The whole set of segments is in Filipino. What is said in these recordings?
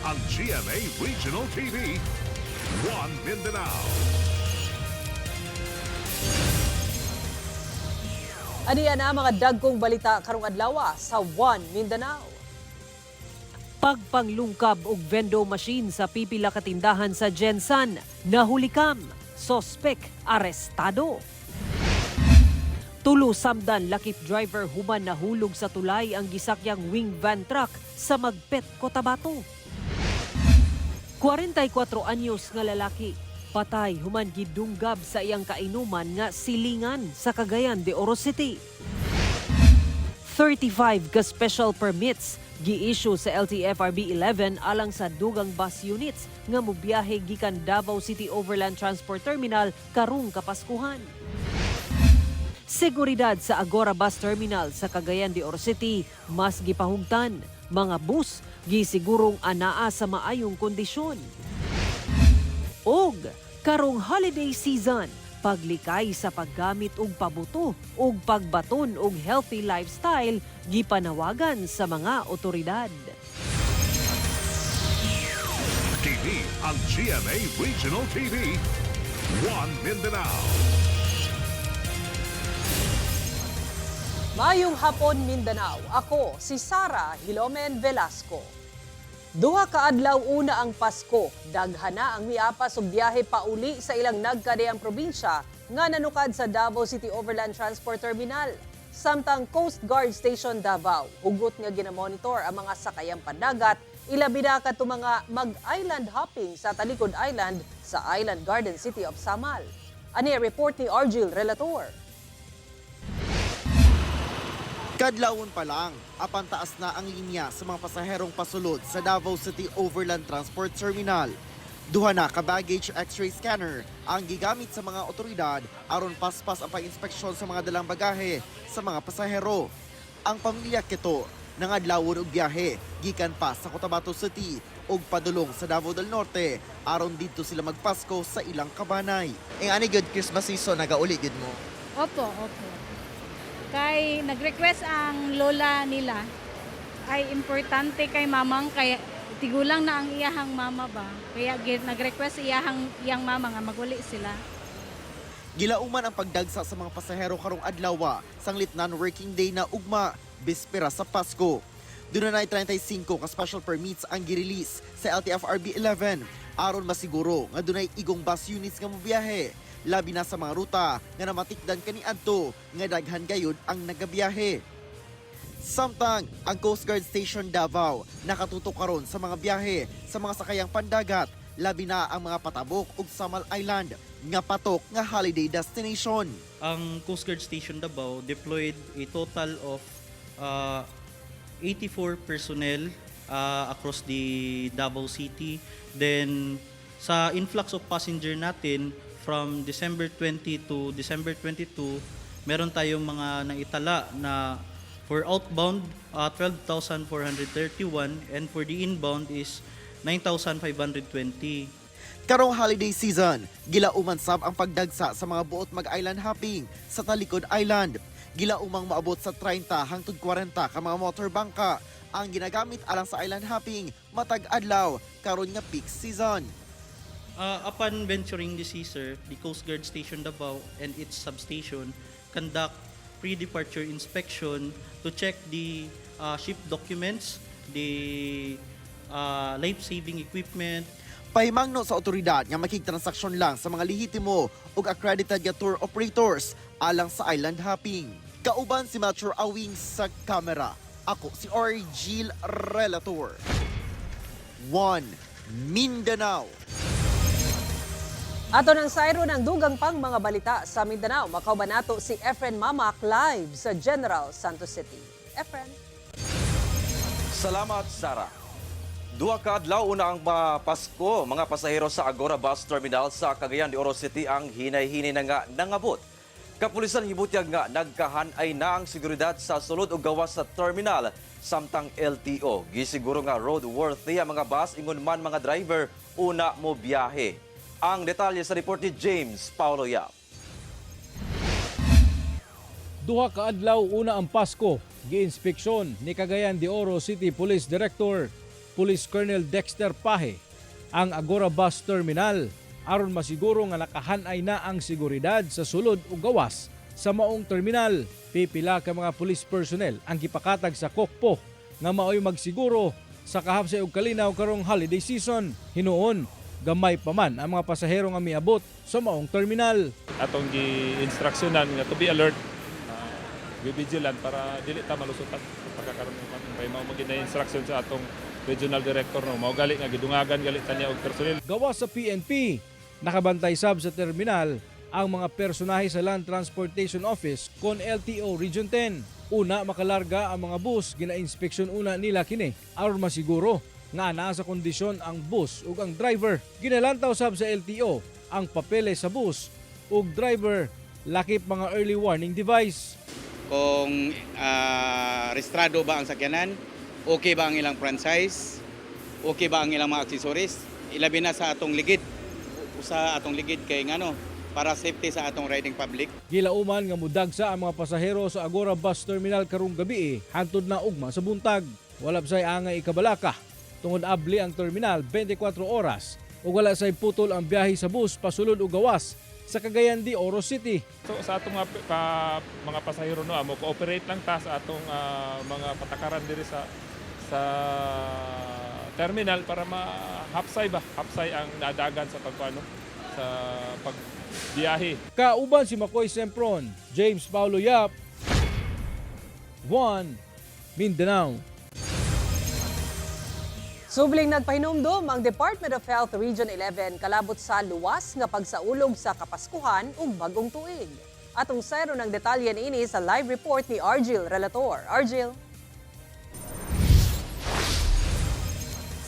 ang GMA Regional TV, One Mindanao. Aniya na mga dagkong balita karong adlaw sa One Mindanao. Pagpanglungkab og vendo machine sa pipila ka tindahan sa Jensan, nahulikam, sospek arestado. Tulo samdan lakip driver human nahulog sa tulay ang gisakyang wing van truck sa Magpet, Cotabato. 44 anyos nga lalaki patay human gidunggab sa iyang kainuman nga silingan sa Cagayan de Oro City. 35 ka special permits gi-issue sa LTFRB 11 alang sa dugang bus units nga mobiyahe gikan Davao City Overland Transport Terminal karong Kapaskuhan. Seguridad sa Agora Bus Terminal sa Cagayan de Oro City mas gipahugtan. Mga bus gisigurong anaa sa maayong kondisyon. Og karong holiday season, paglikay sa paggamit og pabuto ug pagbaton og healthy lifestyle gipanawagan sa mga otoridad. Kini ang GMA Regional TV, One Mindanao. Mayong hapon Mindanao, ako si Sara Hilomen Velasco. Duha ka adlaw una ang Pasko, daghana ang miapas og biyahe pauli sa ilang nagkadeang probinsya nga nanukad sa Davao City Overland Transport Terminal. Samtang Coast Guard Station Davao, hugot nga ginamonitor ang mga sakayang pandagat, ilabi na kato mga mag-island hopping sa Talikod Island sa Island Garden City of Samal. Ani report ni Argil Relator. Kadlawon pa lang, apantaas na ang linya sa mga pasaherong pasulod sa Davao City Overland Transport Terminal. Duha na ka baggage x-ray scanner ang gigamit sa mga otoridad aron paspas ang pag-inspeksyon sa mga dalang bagahe sa mga pasahero. Ang pamilya Kito nangadlawon og biyahe gikan pa sa Cotabato City ug padulong sa Davao del Norte aron didto sila magpasko sa ilang kabanay. Ani good Christmas season nagauli gid mo. Opo. Kay nag-request ang lola nila ay importante kay mamang kaya tigulang na ang iyahang mama ba. Kaya nag-request iyang mama nga maguli sila. Gilauman ang pagdagsa sa mga pasahero karong adlaw sanglit non-working day na ugma bispera sa Pasko. Doon na 35 ka special permits ang girelease sa LTFRB 11 aron masiguro nga dunay igong bus units nga mobiyahe. Labi na sa mga ruta nga namatikdan kaniadto nga daghan gayud ang nagabiyahe. Samtang ang Coast Guard Station Davao nakatutok karon sa mga biyahe sa mga sakayang pandagat, labi na ang mga patabok ug Samal Island nga patok nga holiday destination. Ang Coast Guard Station Davao deployed a total of 84 personnel across the Davao City. Then sa influx of passenger natin from December 20 to December 22, meron tayong mga naitala na for outbound 12,431 and for the inbound is 9,520. Karong holiday season, gilauman sab ang pagdagsa sa mga buot mag-island hopping sa Talikod Island. Gilaumang maabot sa 30 hangtod 40 ka mga motorbangka ang ginagamit alang sa island hopping matag adlaw karon nga peak season. Upon venturing the sea, sir, the Coast Guard Station Davao and its substation conduct pre-departure inspection to check the ship documents, the life-saving equipment. Pahimangno sa otoridad nga makigtransaksyon lang sa mga lehitimo ug accredited nga tour operators alang sa island hopping. Kauban si Metro Awing sa kamera. Ako si Argil Relator. One Mindanao. Ato ng sayro ng dugang pang mga balita sa Mindanao, makauban nato si Efren Mamak live sa General Santos City. Efren. Salamat, Sara. Duha ka adlaw una ang Pasko, mga pasahero sa Agora Bus Terminal sa Cagayan de Oro City ang hinay-hinay na nga nangabot. Kapulisan hibutyag nga nagkahanay na ang seguridad sa sulod ug gawas sa terminal samtang LTO. Gisiguro nga roadworthy ang mga bus ingon man mga driver una mo biyahe. Ang detalye sa report ni James Paulo Yap. Duha ka adlaw una ang Pasko, giinspeksyon ni Cagayan de Oro City Police Director Police Colonel Dexter Pahe ang Agora Bus Terminal aron masiguro nga nakahanay na ang seguridad sa sulod ug gawas sa maong terminal. Pipila ka mga police personnel ang gipakatag sa kokpo nga maoy magsiguro sa kahapsay ug kalinaw karong holiday season. Hinuon gamay pa man ang mga pasahero nga miabot sa maong terminal. Atong gi-instructionan nga to be alert, be vigilant para dili ta malusutan sa pagkakaroon ng may mao magina instruction sa atong regional director no mao gali nga gidungagan gali tanya og personnel. Gawas sa PNP, nakabantay sab sa terminal ang mga personahe sa Land Transportation Office kon LTO Region 10. Una, makalarga ang mga bus, gina-inspeksyon una nila kini aron masiguro nga naa sa kondisyon ang bus ug ang driver. Ginalantaw sab sa LTO ang papeles sa bus ug driver, lakip mga early warning device. Kung restrado ba ang sakyanan, okay ba ang ilang franchise, okay ba ang ilang mga accessories, ilabi na sa atong ligid, sa atong ligid kay ngano, para safety sa atong riding public. Gilauman nga mudagsa ang mga pasahero sa Agora Bus Terminal karong gabi hantod na ugma sa buntag. Wala say angay ikabalaka tungod abli ang terminal 24 oras ug wala say putol ang biyahe sa bus pasulod ug gawas sa Cagayan de Oro City. So sa atong mga pasahero no mo cooperate lang ta sa atong mga patakaran diri sa terminal para hapsay ang nadagan sa pagpano sa pagbiyahe. Kauban si Makoy Sempron, James Paulo Yap, 1 Mindanao. Subling nagpahinumdom ang Department of Health Region 11 kalabot sa luwas nga pagsaulog sa Kapaskuhan ug bagong tuig. Atong sero ng detalye niini sa live report ni Argil Relator. Argil.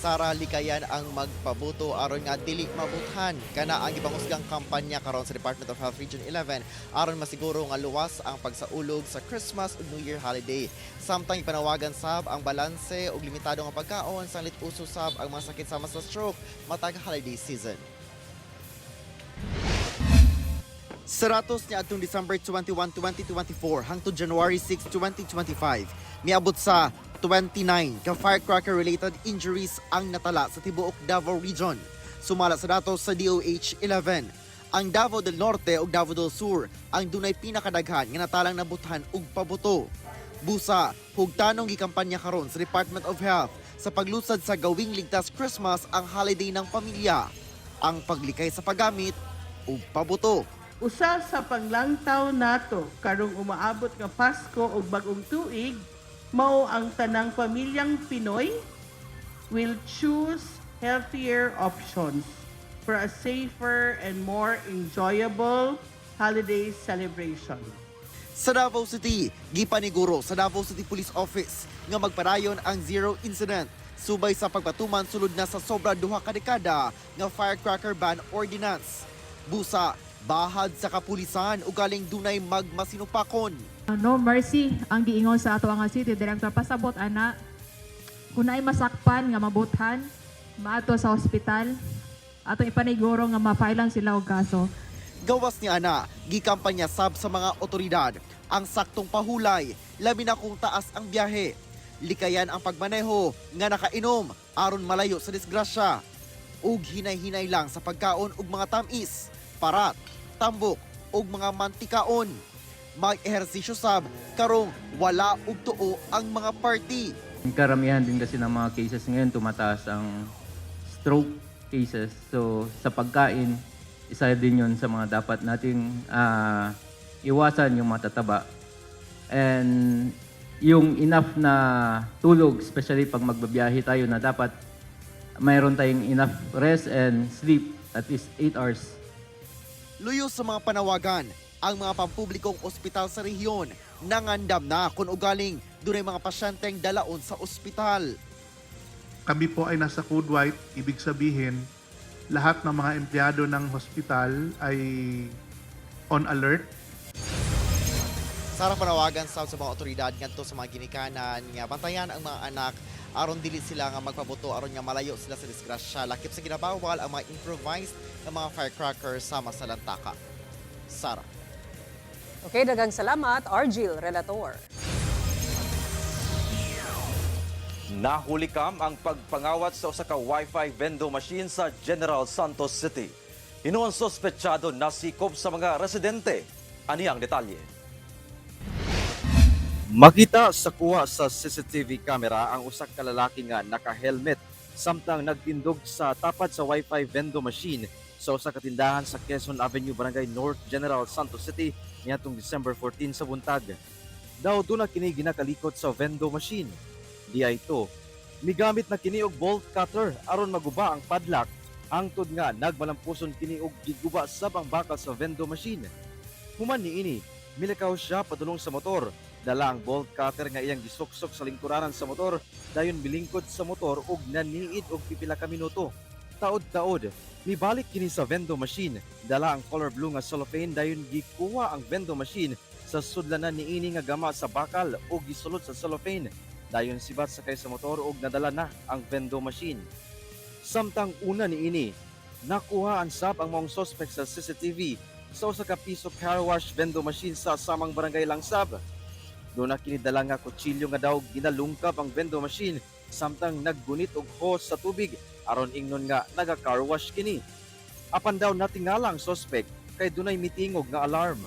Sara, likayan ang magpabuto aron nga dili mabuthan kana ang gipangusgang kampanya karon sa Department of Health Region 11 aron masiguro nga luwas ang pagsaulog sa Christmas ug New Year holiday. Samtang ipanawagan sab ang balanse ug limitado nga pagkaon sanglit uso sab ang mga sakit sama sa stroke matag holiday season. Sa ratos ni adtong December 21, 2024 hangtod January 6, 2025, miabot sa 29 ka firecracker-related injuries ang natala sa tibuok Davao Region. Sumala sa datos sa DOH 11, ang Davao del Norte ug Davao del Sur ang dunay pinakadaghan nga natalang nabuthan ug pabuto. Busa, hugtanong gikampanya karon sa Department of Health sa paglusad sa gawing ligtas Christmas ang holiday ng pamilya, ang paglikay sa paggamit ug pabuto. Usa sa panglangtaw nato karong umaabot nga Pasko ug bagong tuig, mao ang tanang pamilyang Pinoy will choose healthier options for a safer and more enjoyable holiday celebration. Sa Davao City, gipaniguro sa Davao City Police Office nga magpadayon ang zero incident subay sa pagpatuman sulod na sa sobra 2 ka dekada nga firecracker ban ordinance. Busa, bahad sa kapulisan ug galing dunay magmasinupakon. No mercy ang giingon sa ato nga city director pasabot ana kung naay masakpan nga mabuthan maato sa ospital ato ipaniguro nga mafailan sila og kaso. Gawas ni ana, gikampanya sab sa mga otoridad ang saktong pahulay labi na kung taas ang biyahe. Likayan ang pagmaneho nga nakainom aron malayo sa disgrasya. Ug hinay-hinay lang sa pagkaon ug mga tamis, parat, tambok ug mga mantikaon. Mag-ehersisyo sab karong wala ug tuo ang mga party. Karamihan din kasi ng mga cases ngayon tumataas ang stroke cases. So sa pagkain, isa din yun sa mga dapat nating iwasan yung matataba. And yung enough na tulog, especially pag magbabiyahe tayo na dapat mayroon tayong enough rest and sleep at least 8 hours. Luyo sa mga panawagan, ang mga pampublikong ospital sa rehiyon nangandam na kung ugaling dunay mga pasyenteng dalaon sa ospital. Kami po ay nasa code white, ibig sabihin lahat ng mga empleyado ng hospital ay on alert. Sarang panawagan sa mga otoridad ngadto sa mga ginikanan nga bantayan ang mga anak aron dili sila nga magpabuto aron nga malayo sila sa disgrasya. Lakip sa ginabawal ang mga improvised nga mga firecrackers sama sa lantaka. Sara. Okay, daghang salamat, Argil Relator. Nahulikam ang pagpangawat sa usa ka Wi-Fi vending machine sa General Santos City. Hinuon sospechado na sikop sa mga residente. Ani ang detalye. Makita sa kuha sa CCTV camera ang usa ka lalaki nga naka-helmet samtang nagtindog sa tapat sa Wi-Fi vending machine sa usa ka tindahan sa Quezon Avenue, Barangay North, General Santos City niadtong December 14 sa buntag. Daw doon na kini ginakalikot sa vending machine. Diay ito, migamit na kini og bolt cutter aron maguba ang padlock, hangtod nga nagmalampuson kini og giguba sab ang bakal sa vending machine. Human niini, milakaw siya padulong sa motor. Dala ang bolt cutter nga iyang gisuksok sa lingkuranan sa motor, dayon bilingkod sa motor ug naniid og pipila ka minuto. Taod-taod, mibalik kini sa vending machine. Dala ang color blue nga cellophane, dayon gikuha ang vending machine sa sudlanan niini nga gama sa bakal ug gisulod sa cellophane. Dayon sibat sakay sa motor ug nadala na ang vending machine. Samtang una niini, nakuha ang sab ang maong suspect sa CCTV sa usa ka piso car wash vending machine sa samang barangay Langsab. Doon na kinidala nga kutsilyo nga daw ginalungkab ang vending machine samtang naggunit og hose sa tubig aron ingnon nga naga-car wash kini. Apan daw natingala ang suspect kay dunay mitingog nga alarm.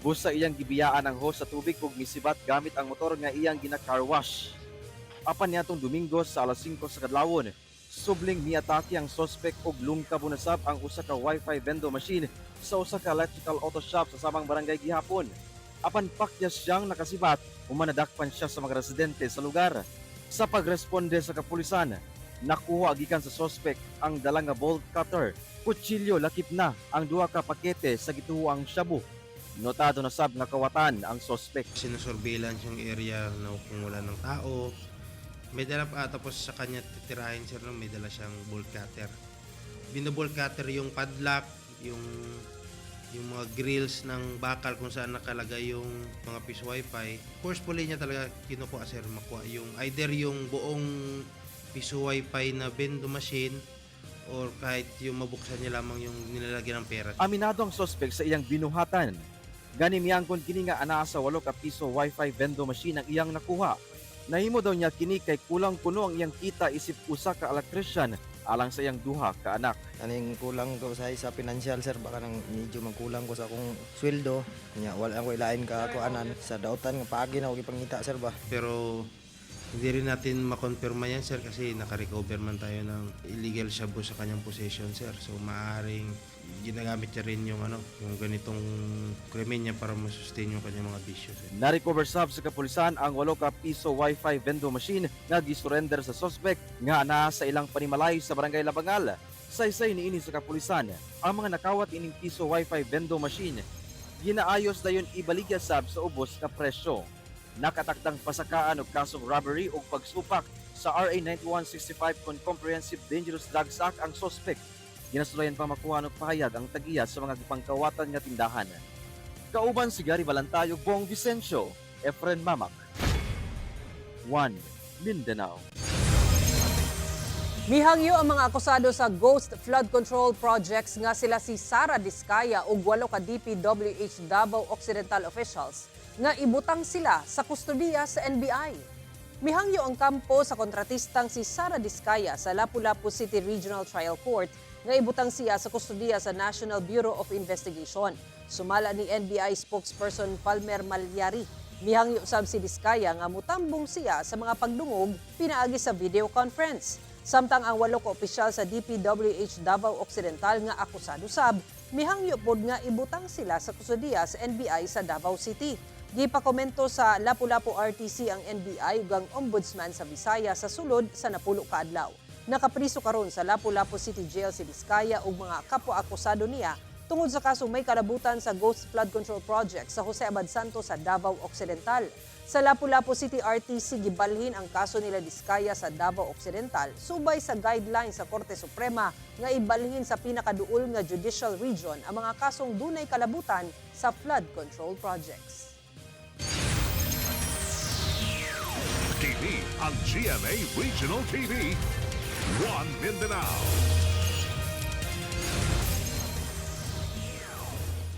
Busa iyang gibiyaan ang hose sa tubig ug misibat gamit ang motor nga iyang gina-car wash. Apan niadtong Domingo sa alas 5 sa kadlawon, subling niatake ang suspect ug lungkab unasab ang usa ka Wi-Fi vending machine sa usa ka electrical auto shop sa samang barangay gihapon. Apan pakyas siyang nakasibat, umanadakpan siya sa mga residente sa lugar. Sa pagresponde sa kapulisan, nakuha gikan sa suspect ang dala nga bolt cutter, kutsilyo lakip na ang duha ka pakete sa gituoang shabu. Notado na sab nga kawatan ang suspect. Sinusurveillance yung area na kung wala ng tao. May dala pa tapos sa kanya titirahin sir, may dala siyang bolt cutter. Binobolt cutter yung padlock, yung mga grills ng bakal kung saan nakalagay yung mga piece wifi. Forcefully niya talaga kinukuha sir, makuha yung either yung buong piece wifi na vending machine or kahit yung mabuksan niya lamang yung nilalagyan ng pera. Aminado ang suspect sa iyang binuhatan. Gani miyangkon kini nga anaa sa 8 ka piso Wi-Fi vending machine ang iyang nakuha. Nahimo daw niya kini kay kulang kuno ang iyang kita isip usa ka electrician alang sa iyang duha ka anak. Kaning kulang ko sa financial sir, baka nang medyo magkulang ko sa akong sweldo. Nya wala ko ilain ka ako anan sa dautan nga paagi na og ipangita sir ba. Pero hindi rin natin makonfirma yan sir kasi naka-recover man tayo ng illegal shabu sa kanyang possession sir. So maaaring ginagamit niya rin yung yung ganitong krimen niya para masustain yung kanyang mga bisyo sir. Na-recover sab sa kapulisan ang 8 ka piso Wi-Fi vending machine nga gisurrender sa suspect nga anaa sa ilang panimalay sa barangay Labangal. Saysay niini sa kapulisan ang mga nakawat ining piso Wi-Fi vending machine. Ginaayos dayon ibaligya sab sa ubos ka presyo. Nakatakdang pasakaan og kasong robbery ug pagsupak sa RA 9165 kon Comprehensive Dangerous Drugs Act ang suspect. Ginasulayan pa makuha og pahayag ang tagiya sa mga gipangkawatan nga tindahan. Kauban si Gary Balantayog, Bong Vicencio, Efren Mamak. 1 Mindanao. Mihangyo ang mga akusado sa Ghost Flood Control Projects nga sila si Sara Diskaya ug 8 ka DPWH Davao Occidental officials nga ibutang sila sa kustodiya sa NBI. Mihangyo ang kampo sa kontratistang si Sara Diskaya sa Lapu-Lapu City Regional Trial Court nga ibutang siya sa kustodiya sa National Bureau of Investigation. Sumala ni NBI spokesperson Palmer Malyari. Mihangyo sab si Diskaya nga mutambong siya sa mga pagdungog pinaagi sa video conference. Samtang ang 8 ka opisyal sa DPWH Davao Occidental nga akusado sab, mihangyo pod nga ibutang sila sa kustodiya sa NBI sa Davao City. Gipakomento sa Lapu-Lapu RTC ang NBI ug ang Ombudsman sa Visaya sa sulod sa napulo ka adlaw. Nakapriso karon sa Lapu-Lapu City Jail si Diskaya ug mga kapwa-akusado niya tungod sa kasong may kalabutan sa Ghost Flood Control Project sa Jose Abad Santos sa Davao Occidental. Sa Lapu-Lapu City RTC gibalhin ang kaso nila Diskaya sa Davao Occidental subay sa guidelines sa Korte Suprema nga ibalhin sa pinakaduol nga judicial region ang mga kasong dunay kalabutan sa flood control projects. TV ang GMA Regional TV, 1 Mindanao.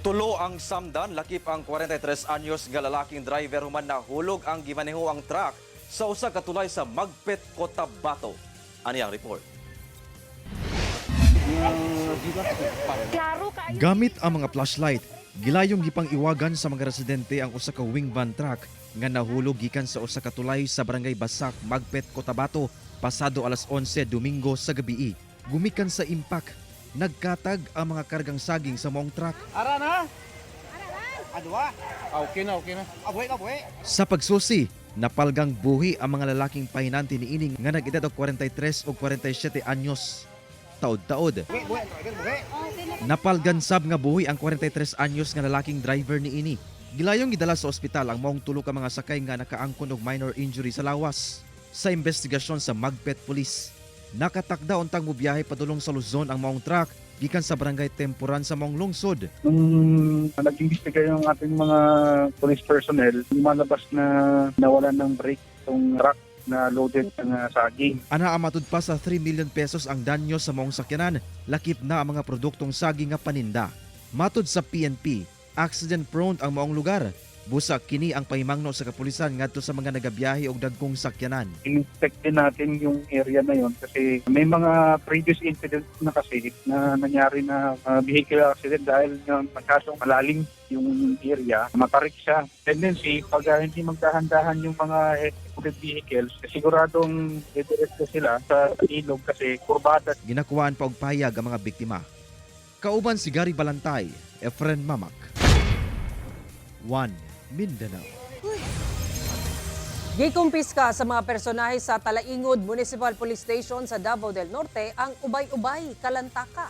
Tulo ang samdan, lakip ang 43 anyos nga lalaking driver human nahulog ang gimaneho ang truck sa usa ka tulay sa Magpet, Cotabato. Ani ang report. Gamit ang mga flashlight, gilayong gipang iwagan sa mga residente ang usa ka wing van truck nga nahulog gikan sa usa ka tulay sa Barangay Basak, Magpet, Cotabato pasado alas 11 Domingo sa gabi. Gumikan sa impact, nagkatag ang mga kargang saging sa maong truck. Ara na! Adwa? Okay na. Abuhay. Sa pagsusi, napalgang buhi ang mga lalaking pahinanti ni ining nga nag-edad og 43 o 47 anyos. Taod-taod. Napalgansab nga buhi ang 43 anyos nga lalaking driver ni ini. Gilayong gidala sa ospital ang maong tulo ka mga sakay nga nakaangkon og minor injury sa lawas. Sa investigasyon sa Magpet Police, nakatakda untang mobiyahe padulong sa Luzon ang maong truck gikan sa Barangay Tempuran sa maong lungsod. Nung nag-imbestiga yung ating mga police personnel, lumalabas na nawalan ng brake itong truck na loaded ng saging. Ana matud pa sa 3 million pesos ang danyo sa maong sakyanan, lakip na ang mga produktong saging nga paninda. Matud sa PNP, accident prone ang maong lugar. Busa kini ang pahimangno sa kapulisan ngadto sa mga nagabiyahe og dagkong sakyanan. In-inspect din natin yung area na yon kasi may mga previous incidents na kasi na nangyari na vehicular accident dahil yung masyadong malalim yung area, matarik siya. Tendency, pag hindi magdahan-dahan yung mga heavy vehicles, siguradong didiretso sila sa ilog kasi kurbada. Ginakuhaan pa og pahayag ang mga biktima. Kauban si Gary Balantay, Efren Mamak. 1 Mindanao. Gikumpiska sa mga personahe sa Talaingod Municipal Police Station sa Davao del Norte ang ubay-ubay kalantaka.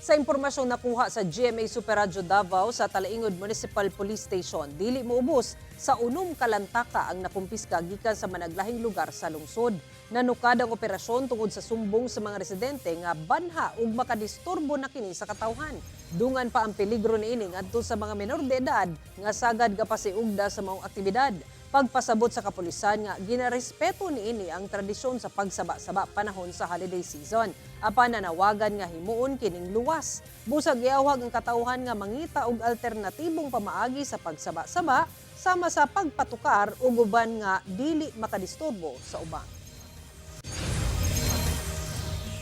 Sa impormasyong nakuha sa GMA Superradyo Davao sa Talaingod Municipal Police Station, dili moubos sa 6 kalantaka ang nakumpiska gikan sa managlahing lugar sa lungsod. Nanukad ang operasyon tungod sa sumbong sa mga residente nga banha ug makadisturbo na kini sa katawhan. Dungan pa ang peligro niini ngadto sa mga menor de edad nga sagad kapasiugda sa maong aktibidad. Pagpasabot sa kapulisan nga ginarespeto niini ang tradisyon sa pagsaba-saba panahon sa holiday season. Apan nanawagan nga himuon kining luwas. Busag giawhag ang katawhan nga mangita og alternatibong pamaagi sa pagsaba-saba sama sa pagpatukar ug uban nga dili makadisturbo sa uban.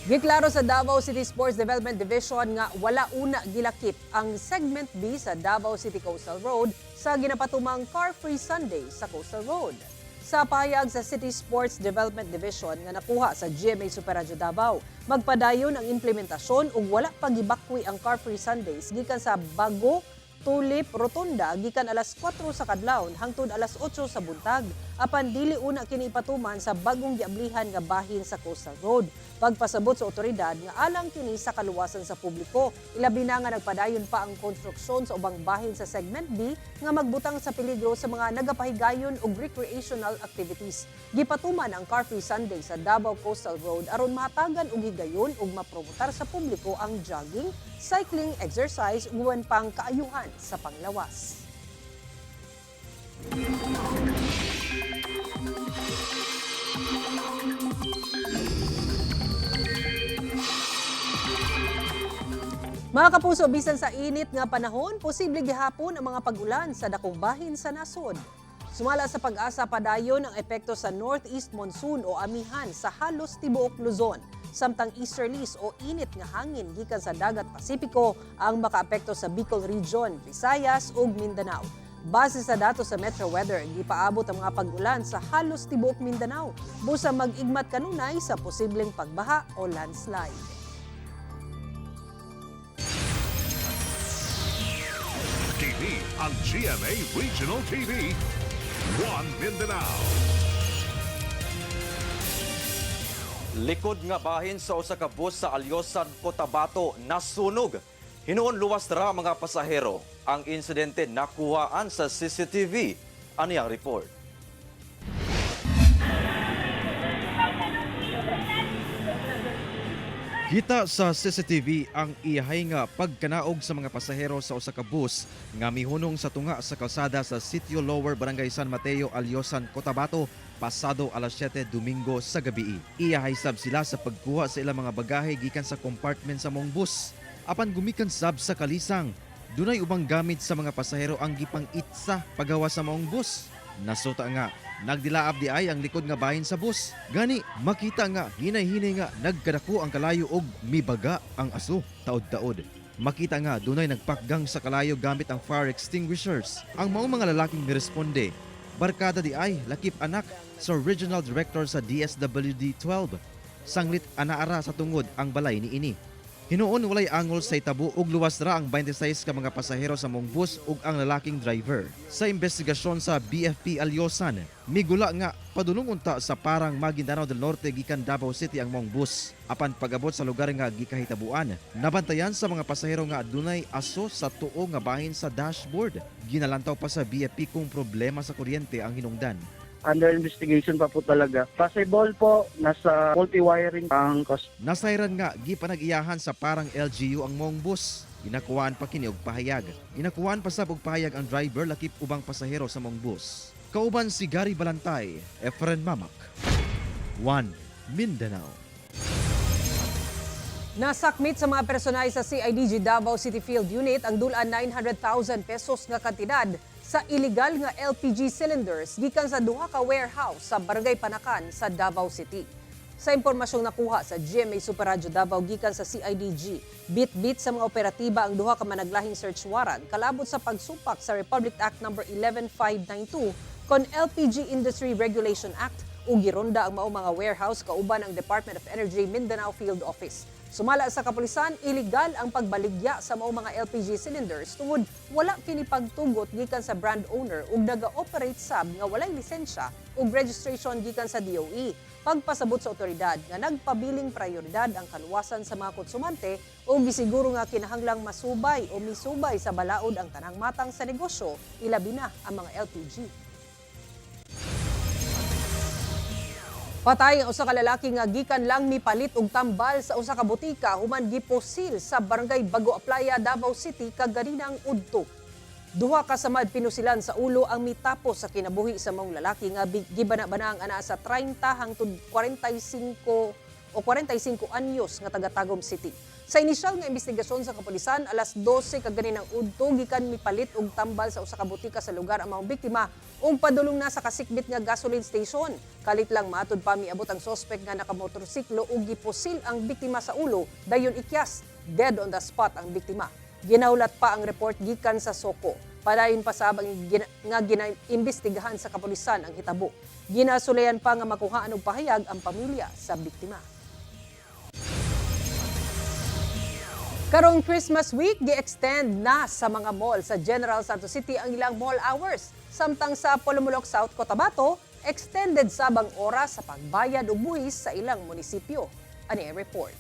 Giklaro sa Davao City Sports Development Division nga wala una gilakip ang Segment B sa Davao City Coastal Road sa ginapatumang Car Free Sunday sa Coastal Road. Sa pahayag sa City Sports Development Division nga nakuha sa GMA Superradyo Davao, magpadayon ang implementasyon ug wala pagibakwi ang Car Free Sundays gikan sa Bago Tulip Rotunda gikan alas 4 sa kadlawon hangtod alas 8 sa buntag. Apan dili una kini ipatuman sa bagong giablihan nga bahin sa Coastal Road. Pagpasabot sa otoridad nga alang kini sa kaluwasan sa publiko, ilabi na nga nagpadayon pa ang konstruksyon sa ubang bahin sa Segment B nga magbutang sa peligro sa mga nagapahigayon og recreational activities. Gipatuman ang Car Free Sunday sa Davao Coastal Road aron mahatagan og higayon ug mapromotar sa publiko ang jogging, cycling, exercise ug uwan pang kaayuhan sa panglawas. Mga kapuso, bisan sa init nga panahon, posible gihapon ang mga pag-ulan sa dakong bahin sa nasod. Sumala sa pag-asa padayon ang epekto sa northeast monsoon o amihan sa halos tibuok Luzon. Samtang easterlies o init nga hangin gikan sa dagat Pasipiko ang makaapekto sa Bicol Region, Visayas ug Mindanao. Base sa datos sa Metro Weather, gipaabot ang mga pag-ulan sa halos tibuok Mindanao. Busa mag-igmat kanunay sa posibleng pagbaha o landslide. Kini ang GMA Regional TV, 1 Mindanao. Likod nga bahin sa usa ka bus sa Alyosan, Cotabato nasunog. Hinuon luwas ra mga pasahero. Ang insidente nakuhaan sa CCTV. Ani ang report? Kita sa CCTV ang iyahay nga pagkanaog sa mga pasahero sa usa ka bus nga mihunong sa tunga sa kalsada sa Sitio Lower, Barangay San Mateo, Alyosan, Cotabato pasado alas 7 Domingo sa gabi. Iyahay sab sila sa pagkuha sa ilang mga bagahe gikan sa compartment sa mong bus. Apan gumikan sab sa kalisang, dunay ubang gamit sa mga pasahero ang gipang itsa pagawa sa maong bus. Nasuta nga, nagdilaab di ay ang likod nga bahin sa bus. Gani, makita nga, hinay-hinay nga, nagkadako ang kalayo og mibaga ang aso, taod-taod. Makita nga, dunay nagpakgang sa kalayo gamit ang fire extinguishers. Ang maong mga lalaking niresponde, barkada di ay, lakip anak sa Regional Director sa DSWD 12. Sanglit anaara sa tungod ang balay ni ini. Hinuon walay angol sa itabo ug luwas ra ang 26 ka mga pasahero sa mong bus ug ang lalaking driver. Sa investigasyon sa BFP Alyosan, migula nga padulong unta sa parang Maguindanao del Norte gikan Davao City ang mong bus. Apan pag-abot sa lugar nga gikahitabuan, nabantayan sa mga pasahero nga adunay aso sa tuo nga bahin sa dashboard. Ginalantaw pa sa BFP kung problema sa kuryente ang hinungdan. Under investigation pa po talaga. Possible po, nasa multi-wiring ang cost. Nasayran nga, gipanag-iyahan sa parang LGU ang mong bus. Ginakuhaan pa kini og pahayag. Ginakuhaan pa sab og pahayag ang driver lakip ubang pasahero sa mong bus. Kauban si Gary Balantay, Efren Mamak. 1 Mindanao. Nasakmit sa mga personay sa CIDG Davao City Field Unit ang dulaan 900,000 pesos nga kantidad sa iligal nga LPG cylinders gikan sa duha ka warehouse sa Barangay Panakan sa Davao City. Sa impormasyong nakuha sa GMA Super Radio Davao gikan sa CIDG, bit-bit sa mga operatiba ang duha ka managlahing search warrant kalabot sa pagsupak sa Republic Act No. 11592 kon LPG Industry Regulation Act ug gironda ang maong mga warehouse kauban ang Department of Energy Mindanao Field Office. Sumala sa kapulisan, iligal ang pagbaligya sa maong mga LPG cylinders tungod wala kini pagtugot gikan sa brand owner ug naga-operate sab nga walay lisensya ug registration gikan sa DOE. Pagpasabot sa otoridad nga nagpabiling prioridad ang kaluwasan sa mga konsumante ug gisiguro nga kinahanglang masubay o misubay sa balaod ang tanang matang sa negosyo, ilabi na ang mga LPG. Patay ang usa ka lalaki nga gikan lang mipalit og tambal sa usa ka butika human giposil sa Barangay Bago Aplaya, Davao City kaganinang udto. Duha ka samad pinusilan sa ulo ang mitapos sa kinabuhi sa mong lalaki nga gibana-bana ang ana sa 30 hangtod 45 o 45 anyos nga taga Tagum City. Sa inisyal nga investigasyon sa kapulisan, alas 12 kaganinang udto gikan mipalit og tambal sa usa ka butika sa lugar ang mga biktima ug padulong na sa kasikbit nga gasoline station. Kalit lang matud pa miabot ang suspect nga nakamotorsiklo ug gipusil ang biktima sa ulo, dayon ikyas dead on the spot ang biktima. Ginaulat pa ang report gikan sa Soko. Padayon pa sabang nga ginaimbestigahan sa kapulisan ang hitabo. Ginasulayan pa nga makuhaan og pahayag ang pamilya sa biktima. Karong Christmas week, gi-extend na sa mga mall sa General Santos City ang ilang mall hours. Samtang sa Polomolok South, Cotabato, extended sabang oras sa pagbayad og buhis sa ilang munisipyo. Ani ang report.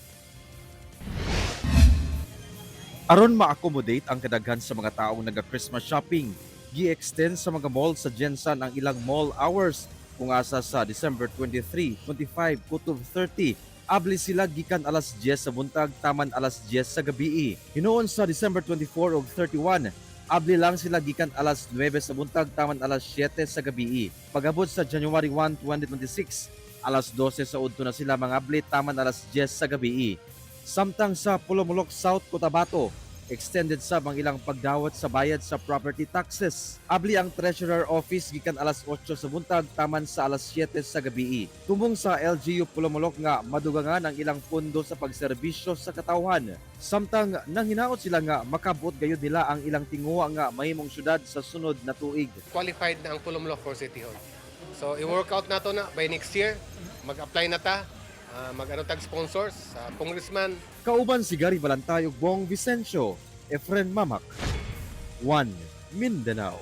Aron ma-accommodate ang kadaghan sa mga taong naga-Christmas shopping, gi-extend sa mga mall sa Gensan ang ilang mall hours kung asa sa December 23, 25, kutob 30. Abli sila gikan alas 10 sa buntag taman alas 10 sa gabi. Hinuon sa December 24 ug 31, abli lang sila gikan alas 9 sa buntag taman alas 7 sa gabi. Pag-abot sa January 1, 2026, alas 12 sa udto na sila mga abli taman alas 10 sa gabi. Samtang sa Polomolok South, Cotabato, extended sab ang ilang pagdawat sa bayad sa property taxes. Abli ang Treasurer Office gikan alas 8 sa buntag taman sa alas 7 sa gabi. Tumong sa LGU Polomolok nga madugangan ang ilang pondo sa pagserbisyo sa katawhan. Samtang nanghinaot sila nga makabot gayud nila ang ilang tinguha nga mahimong syudad sa sunod na tuig. Qualified na ang Polomolok for City Hall. So i-work out na to na by next year. Mag-apply na ta. Mag-ano tag sponsors sa congressman. Kauban si Gary Balantay ug Bong Vicencio, Efren Mamak. 1 Mindanao.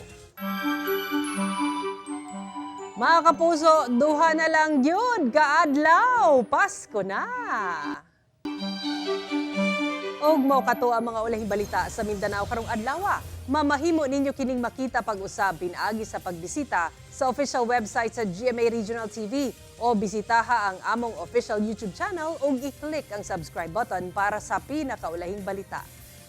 Mga kapuso, duha na lang yun, kaadlaw, Pasko na! Og mao kato ang mga ulahing balita sa Mindanao karong adlaw. Mamahimo ninyo kining makita pag-usab pinaagi sa pagbisita sa official website sa GMA Regional TV o bisitaha ang among official YouTube channel ug i-click ang subscribe button para sa pinakaulahing balita.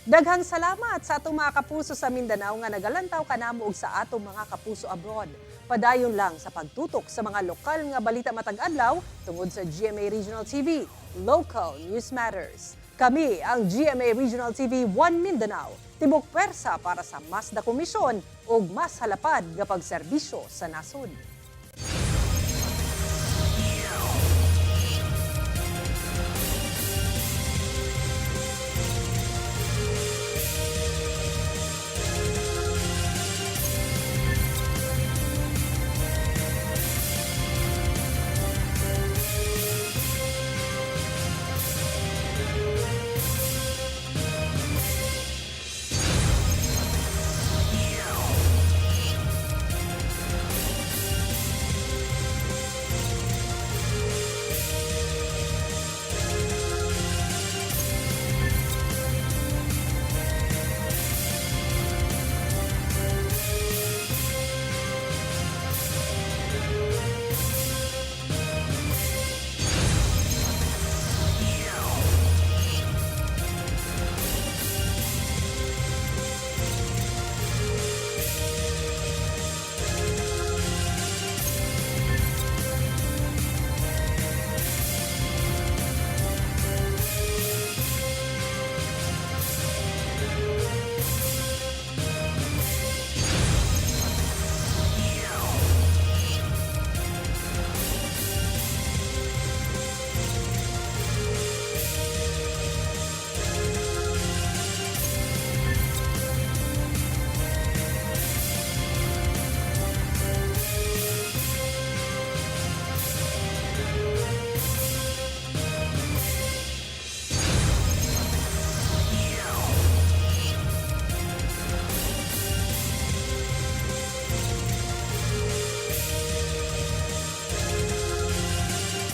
Daghang salamat sa atong mga kapuso sa Mindanao nga nagalantaw kanamo ug sa atong mga kapuso abroad. Padayon lang sa pagtutok sa mga lokal nga balita matag adlaw tungod sa GMA Regional TV. Local News Matters. Kami ang GMA Regional TV 1 Mindanao. Tibok pwersa para sa mas da komisyon o mas halapad nga pagserbisyo sa nasod.